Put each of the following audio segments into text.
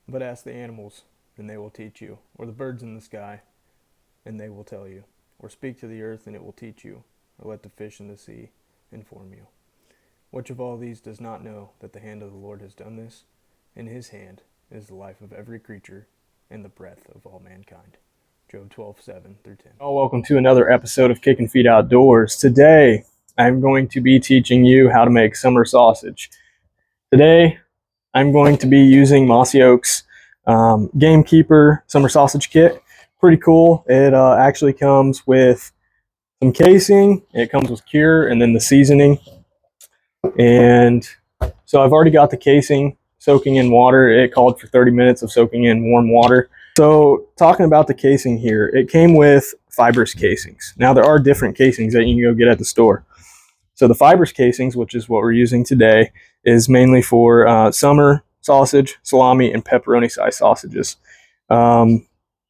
But ask the animals, and they will teach you, or the birds in the sky, and they will tell you, or speak to the earth, and it will teach you, or let the fish in the sea inform you. Which of all these does not know that the hand of the Lord has done this? In his hand is the life of every creature and the breath of all mankind. Job 12:7-10. Oh, welcome to another episode of Kicking Feet Outdoors. Today, I'm going to be teaching you how to make summer sausage. Today, I'm going to be using Mossy Oak's Gamekeeper Summer Sausage Kit. Pretty cool. It actually comes with some casing, it comes with cure, and then the seasoning. And so I've already got the casing soaking in water. It called for 30 minutes of soaking in warm water. So talking about the casing here, it came with fibrous casings. Now there are different casings that you can go get at the store. So the fibrous casings, which is what we're using today, is mainly for summer sausage, salami, and pepperoni size sausages. And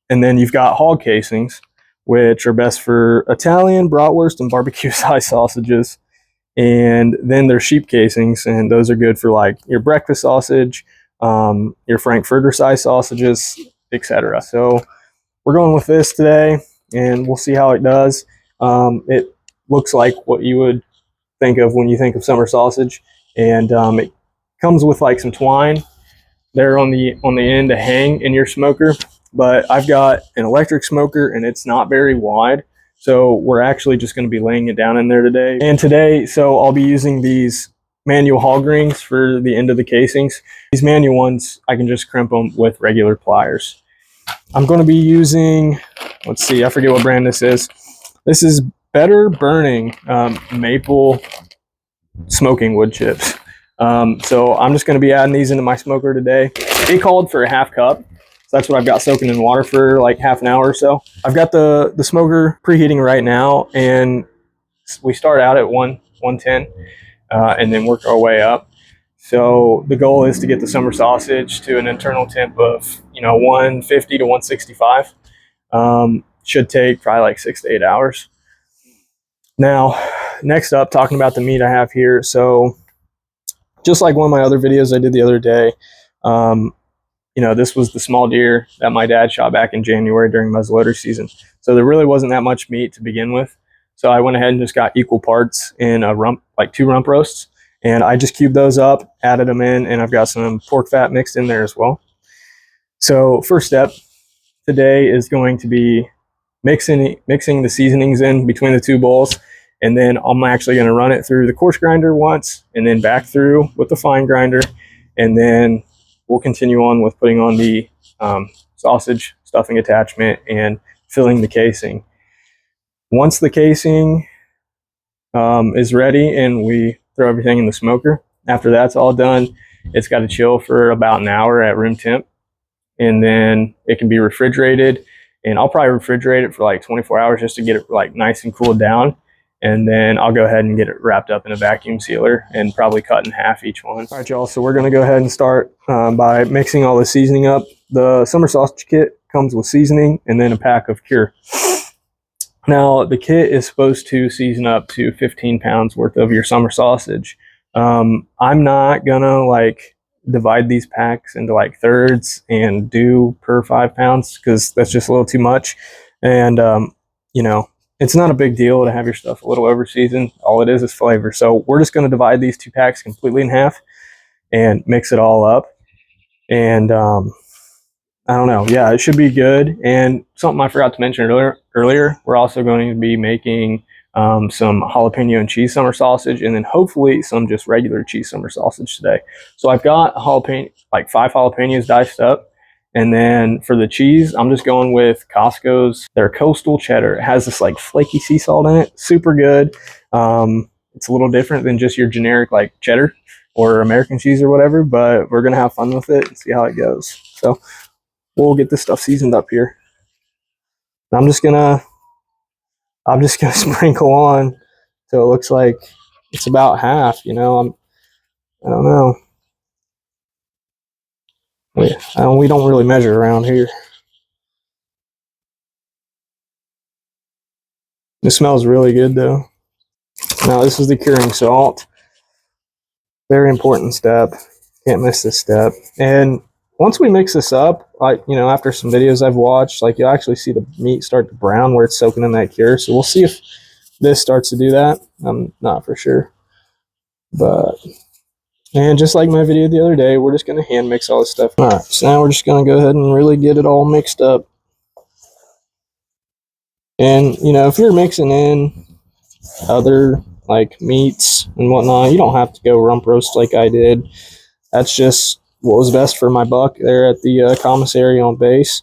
then you've got hog casings, which are best for Italian, bratwurst, and barbecue size sausages. And then there's sheep casings, and those are good for like your breakfast sausage, your frankfurter size sausages, etc. So we're going with this today, and we'll see how it does. It looks like what you would think of when you think of summer sausage, and it comes with like some twine there on the end to hang in your smoker. But I've got an electric smoker, and it's not very wide. So we're actually just going to be laying it down in there today. And today, so I'll be using these manual hog rings for the end of the casings. These manual ones, I can just crimp them with regular pliers. I'm going to be using, let's see, I forget what brand this is. This is Better Burning Maple Smoking Wood Chips. So I'm just going to be adding these into my smoker today. It called for a half cup. That's what I've got soaking in water for like half an hour or so. I've got the smoker preheating right now, and we start out at 110 and then work our way up. So the goal is to get the summer sausage to an internal temp of 150 to 165. Should take probably like 6 to 8 hours. Now, next up, talking about the meat I have here. So just like one of my other videos I did the other day, this was the small deer that my dad shot back in January during muzzleloader season. So there really wasn't that much meat to begin with. So I went ahead and just got equal parts in a rump, like 2 rump roasts. And I just cubed those up, added them in, and I've got some pork fat mixed in there as well. So first step today is going to be mixing the seasonings in between the 2 bowls. And then I'm actually going to run it through the coarse grinder once, and then back through with the fine grinder. And then we'll continue on with putting on the sausage stuffing attachment and filling the casing. Once the casing is ready and we throw everything in the smoker, after that's all done, it's got to chill for about an hour at room temp, and then it can be refrigerated. And I'll probably refrigerate it for like 24 hours just to get it like nice and cooled down. And then I'll go ahead and get it wrapped up in a vacuum sealer and probably cut in half each one. All right, y'all, so we're going to go ahead and start by mixing all the seasoning up. The summer sausage kit comes with seasoning and then a pack of cure. Now, the kit is supposed to season up to 15 pounds worth of your summer sausage. I'm not going to like divide these packs into like thirds and do per 5 pounds because that's just a little too much. And, it's not a big deal to have your stuff a little over seasoned. All it is flavor. So we're just going to divide these 2 packs completely in half and mix it all up. And I don't know. Yeah, it should be good. And something I forgot to mention earlier, we're also going to be making some jalapeno and cheese summer sausage, and then hopefully some just regular cheese summer sausage today. So I've got like 5 jalapenos diced up. And then for the cheese, I'm just going with Costco's, their coastal cheddar. It has this like flaky sea salt in it. Super good. It's a little different than just your generic like cheddar or American cheese or whatever, but we're going to have fun with it and see how it goes. So we'll get this stuff seasoned up here. I'm just gonna sprinkle on so it looks like it's about half, I don't know. We don't really measure around here. It smells really good though. Now this is the curing salt. Very important step. Can't miss this step. And once we mix this up, after some videos I've watched, like you'll actually see the meat start to brown where it's soaking in that cure. So we'll see if this starts to do that. I'm not for sure. And just like my video the other day, we're just going to hand mix all this stuff. All right, so now we're just going to go ahead and really get it all mixed up. And, if you're mixing in other like meats and whatnot, you don't have to go rump roast like I did. That's just what was best for my buck there at the commissary on base.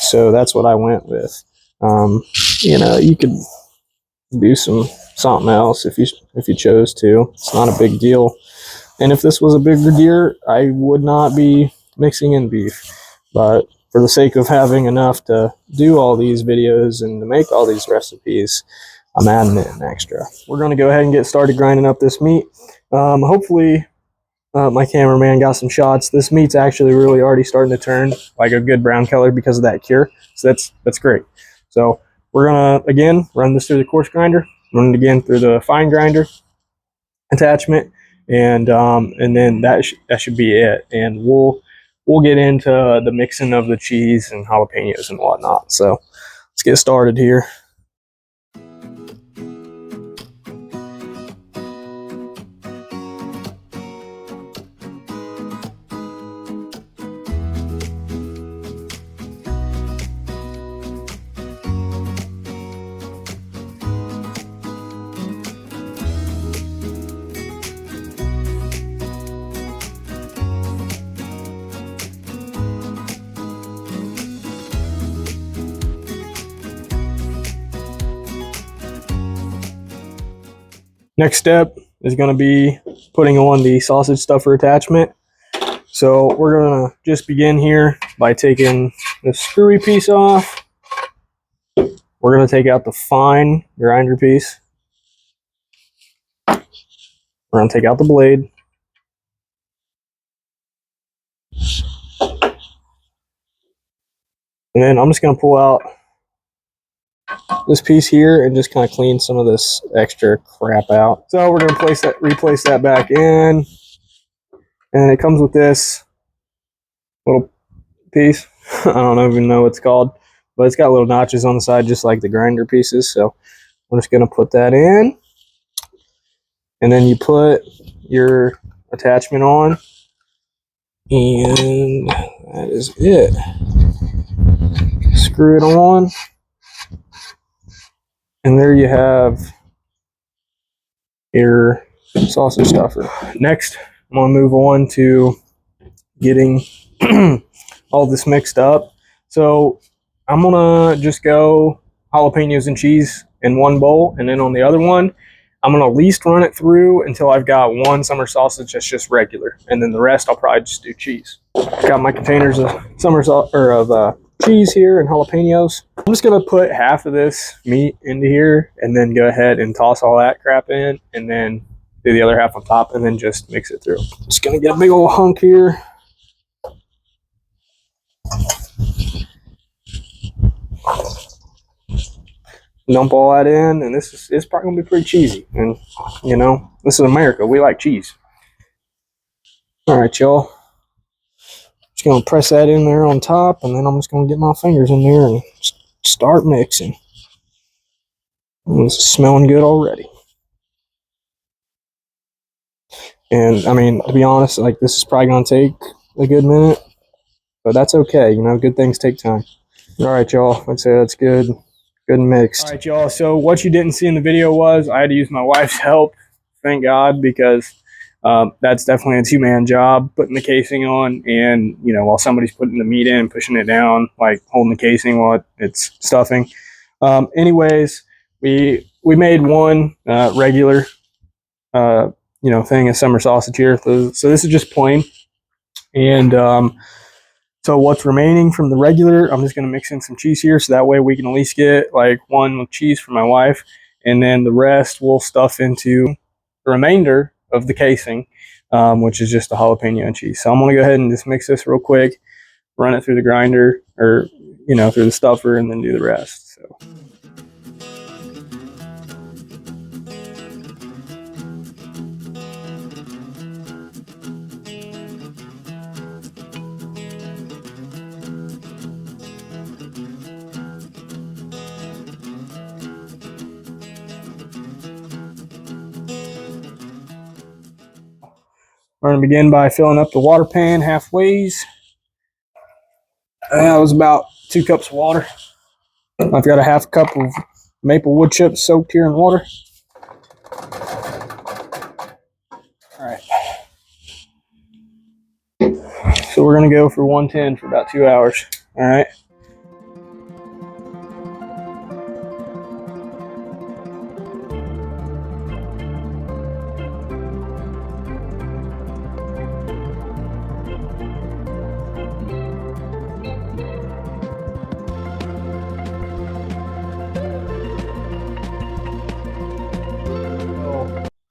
So that's what I went with. You could do something else if you chose to. It's not a big deal. And if this was a bigger deer, I would not be mixing in beef. But for the sake of having enough to do all these videos and to make all these recipes, I'm adding in extra. We're going to go ahead and get started grinding up this meat. Hopefully, my cameraman got some shots. This meat's actually really already starting to turn like a good brown color because of that cure. So that's great. So we're going to, again, run this through the coarse grinder, run it again through the fine grinder attachment, and then that should be it. And we'll get into the mixing of the cheese and jalapenos and whatnot. So let's get started here. Next step is going to be putting on the sausage stuffer attachment. So we're going to just begin here by taking the screwy piece off. We're going to take out the fine grinder piece. We're going to take out the blade. And then I'm just going to pull out this piece here and just kind of clean some of this extra crap out. So we're going to replace that back in. And it comes with this little piece. I don't even know what it's called, but it's got little notches on the side just like the grinder pieces. So we're just going to put that in. And then you put your attachment on. And that is it. Screw it on. And there you have your sausage stuffer. Next, I'm going to move on to getting all this mixed up. So I'm going to just go jalapenos and cheese in one bowl, and then on the other one, I'm going to at least run it through until I've got one summer sausage that's just regular, and then the rest I'll probably just do cheese. Got my containers of cheese here and jalapenos. I'm just going to put half of this meat into here and then go ahead and toss all that crap in, and then do the other half on top and then just mix it through. Just going to get a big old hunk here. Dump all that in, and it's probably gonna be pretty cheesy. And this is America, we like cheese. All right, y'all. Just gonna press that in there on top, and then I'm just gonna get my fingers in there and start mixing. And this is smelling good already. And I mean, to be honest, like this is probably gonna take a good minute, but that's okay. Good things take time. All right, y'all. I'd say that's good. Good mixed. All right, y'all. So what you didn't see in the video was I had to use my wife's help. Thank God, because that's definitely a two-man job, putting the casing on, and while somebody's putting the meat in, pushing it down, like holding the casing while it's stuffing. Anyways, we made one regular thing of summer sausage here. So this is just plain, and so what's remaining from the regular, I'm just going to mix in some cheese here, so that way we can at least get like one with cheese for my wife, and then the rest we'll stuff into the remainder of the casing, which is just the jalapeno and cheese. So I'm going to go ahead and just mix this real quick, run it through the grinder, or through the stuffer, and then do the rest. So. We're going to begin by filling up the water pan halfway. That was about 2 cups of water. I've got a half cup of maple wood chips soaked here in water. All right. So we're going to go for 110 for about 2 hours. All right.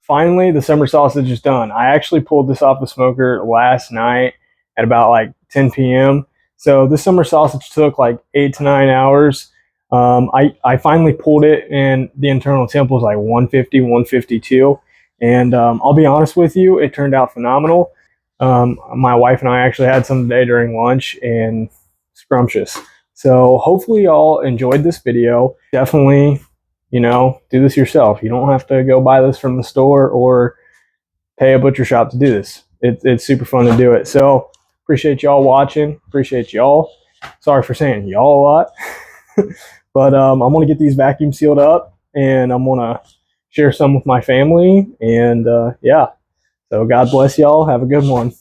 Finally, the summer sausage is done. I actually pulled this off the smoker last night at about like 10 p.m. So this summer sausage took like 8 to 9 hours. I finally pulled it and the internal temp was like 150, 152. And I'll be honest with you, it turned out phenomenal. My wife and I actually had some today during lunch and scrumptious. So hopefully y'all enjoyed this video. Definitely, do this yourself. You don't have to go buy this from the store or pay a butcher shop to do this. It's super fun to do it. So appreciate y'all watching. Appreciate y'all. Sorry for saying y'all a lot. But I'm going to get these vacuum sealed up and I'm going to share some with my family. And yeah, so God bless y'all. Have a good one.